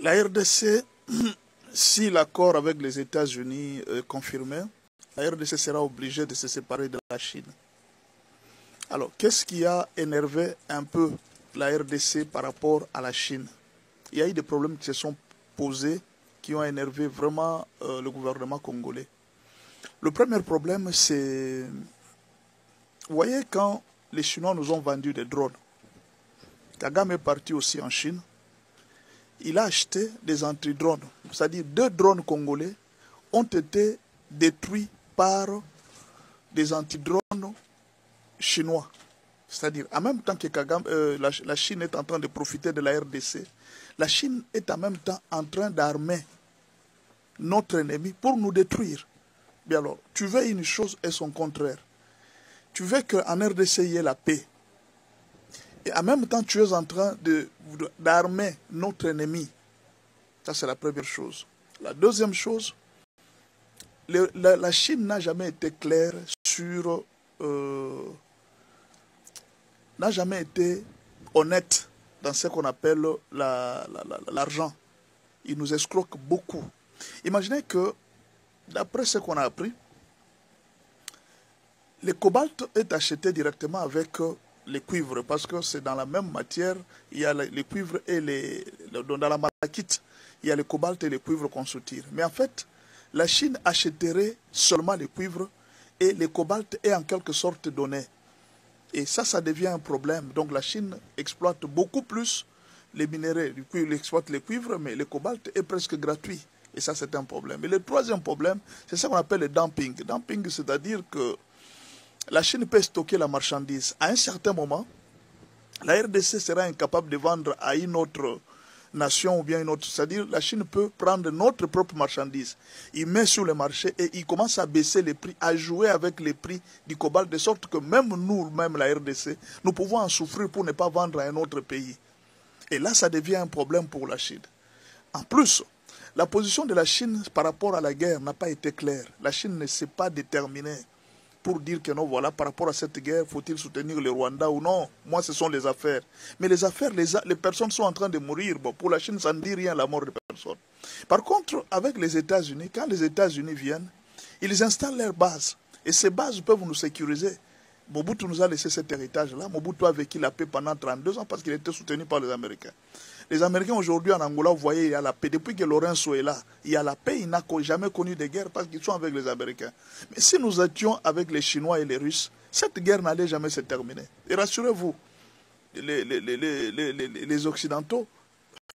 La RDC, si l'accord avec les États-Unis est confirmé, la RDC sera obligée de se séparer de la Chine. Alors, qu'est-ce qui a énervé un peu la RDC par rapport à la Chine? Il y a eu des problèmes qui se sont posés, qui ont énervé vraiment le gouvernement congolais. Le premier problème, c'est... Vous voyez, quand les Chinois nous ont vendu des drones, Kagame est parti aussi en Chine, il a acheté des anti-drones. C'est-à-dire 2 drones congolais ont été détruits par des anti-drones chinois. C'est-à-dire, en même temps que Kagame, la Chine est en train de profiter de la RDC, la Chine est en même temps en train d'armer notre ennemi pour nous détruire. Bien alors, tu veux une chose et son contraire. Tu veux qu'en RDC, il y ait la paix. Et en même temps, tu es en train d'armer notre ennemi. Ça, c'est la première chose. La deuxième chose, la Chine n'a jamais été claire sur... n'a jamais été honnête dans ce qu'on appelle l'argent. Il nous escroque beaucoup. Imaginez que, d'après ce qu'on a appris, le cobalt est acheté directement avec les cuivres, parce que c'est dans la même matière, il y a les cuivres et dans la malachite, il y a le cobalt et les cuivres qu'on soutire. Mais en fait, la Chine achèterait seulement les cuivres et le cobalt est en quelque sorte donné. Et ça devient un problème. Donc la Chine exploite beaucoup plus les minéraux. Du coup, il exploite les cuivres, mais le cobalt est presque gratuit. Et ça, c'est un problème. Et le troisième problème, c'est ce qu'on appelle le dumping. Dumping, c'est-à-dire que la Chine peut stocker la marchandise. À un certain moment, la RDC sera incapable de vendre à une autre nation ou bien une autre. C'est-à-dire la Chine peut prendre notre propre marchandise. Il met sur le marché et il commence à baisser les prix, à jouer avec les prix du cobalt, de sorte que même nous, même la RDC, nous pouvons en souffrir pour ne pas vendre à un autre pays. Et là, ça devient un problème pour la Chine. En plus, la position de la Chine par rapport à la guerre n'a pas été claire. La Chine ne s'est pas déterminée pour dire que non, voilà, par rapport à cette guerre, faut-il soutenir le Rwanda ou non? Moi, ce sont les affaires. Mais les affaires, les personnes sont en train de mourir. Bon, pour la Chine, ça ne dit rien, la mort de personnes. Par contre, avec les États-Unis, quand les États-Unis viennent, ils installent leurs bases. Et ces bases peuvent nous sécuriser. Mobutu nous a laissé cet héritage-là. Mobutu a vécu la paix pendant 32 ans parce qu'il était soutenu par les Américains. Les Américains aujourd'hui en Angola, vous voyez, il y a la paix. Depuis que Lorenzo est là, il y a la paix. Il n'a jamais connu de guerre parce qu'ils sont avec les Américains. Mais si nous étions avec les Chinois et les Russes, cette guerre n'allait jamais se terminer. Et rassurez-vous, les Occidentaux